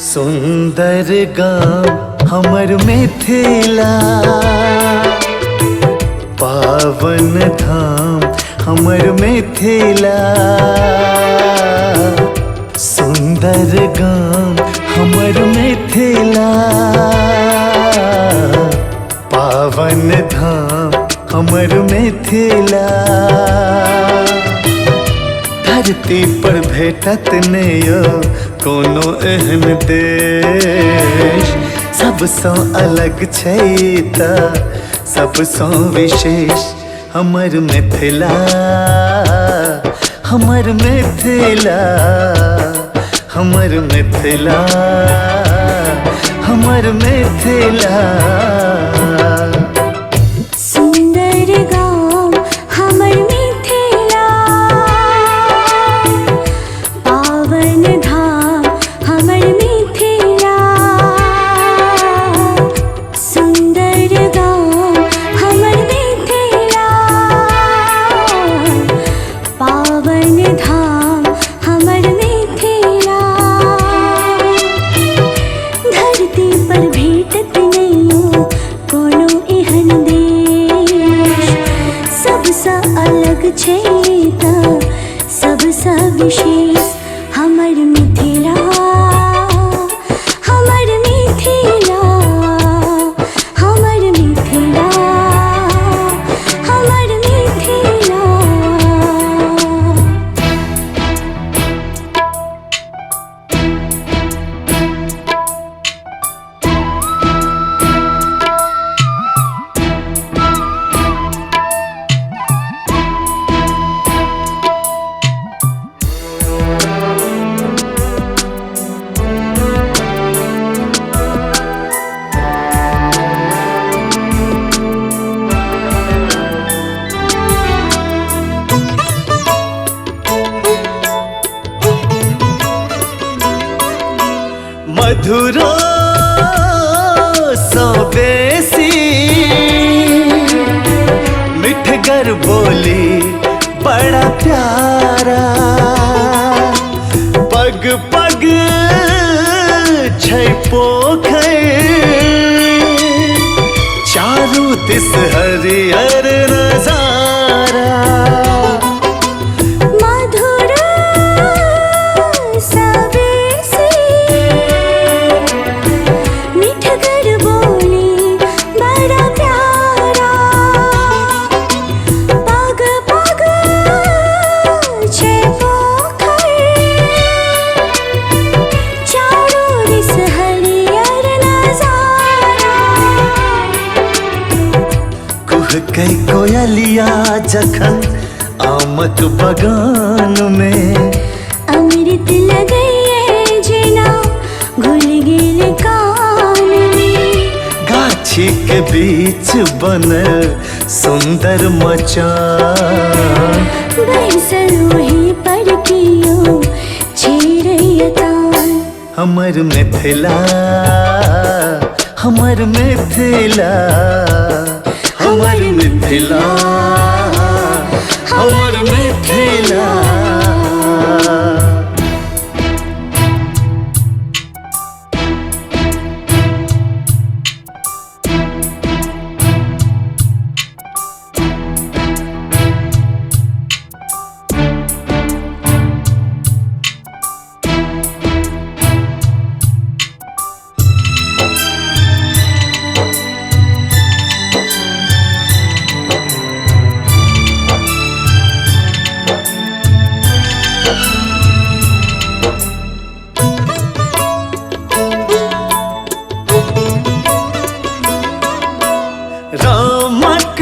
सुंदर गाँव हमर मिथिला, पावन धाम हमर मिथिला। सुंदर गाँव हमर मिथिला, पावन धाम हमर मिथिला। धरती पर भेटत नयो कोनो एहन देश, सबसँ अलग छै तऽ सबसँ विशेष हमर मिथिला, हमर मिथिला, हमर मिथिला, हमर मिथिला। सुंदर गाँव हमर मिथिला, पावन धाम हमर मिथिला। सुंदर गाँव हमर मिथिला, पावन धाम हमर मिथिला। धरती पर भेटत नहियो कोनो एहन देश, सबसँ अलग छै तऽ सबसँ विशेष हमर मिथिला, हमर मिथिला, हमर मिथिला, हमर मिथिला। मधुरो सँ बेसी मिठगर बोली बड़ा प्यारा। पग पग छै पोखर, चारू दिस हरियर नजारा। कई कोयलिया जखन आमक बगान में, अमृत लगैए जेना घुल गेल कान में। गाछी के बीच बनल सुंदर मचान, बैसल ओही पर कियो छेड़ैए तान। हमर मिथिला, हमर मिथिला, हमर मिथिला, हमर मिथिला। रामक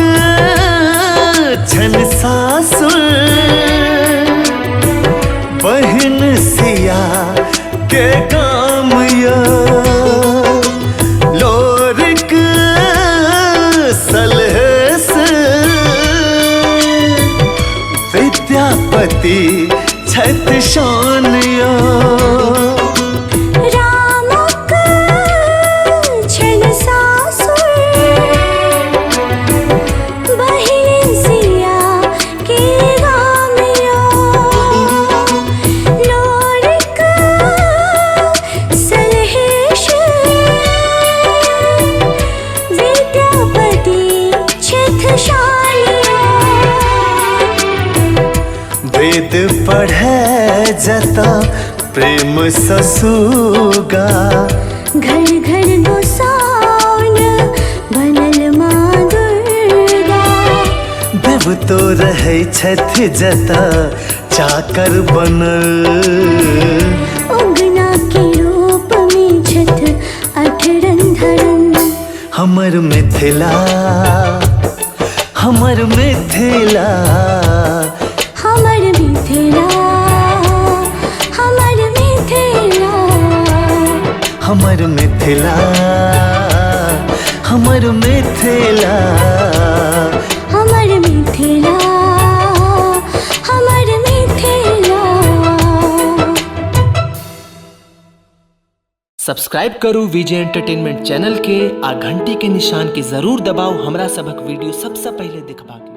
छन सासुर, बहिन सिया के गाम यो। लोरिक सलहेस विद्यापति छथि शान यो। सलहे प्रेम ससुगा घर घर गोसाउन बनल माँ दुर्गा। देव तो रहै छथि जतऽ चाकर बनल। उगना के रूप में छथ अठरन धरन। हमर मिथिला हमर मिथिला हमर मिथिला हमर मिथिला हमर मिथिला हमर मिथिला हमर मिथिला हमर मिथिला। सब्सक्राइब करू विजय एंटरटेनमेंट चैनल के आ घंटी के निशान के जरूर दबाओ हमरा सबक वीडियो सबसे पहले देखबाक।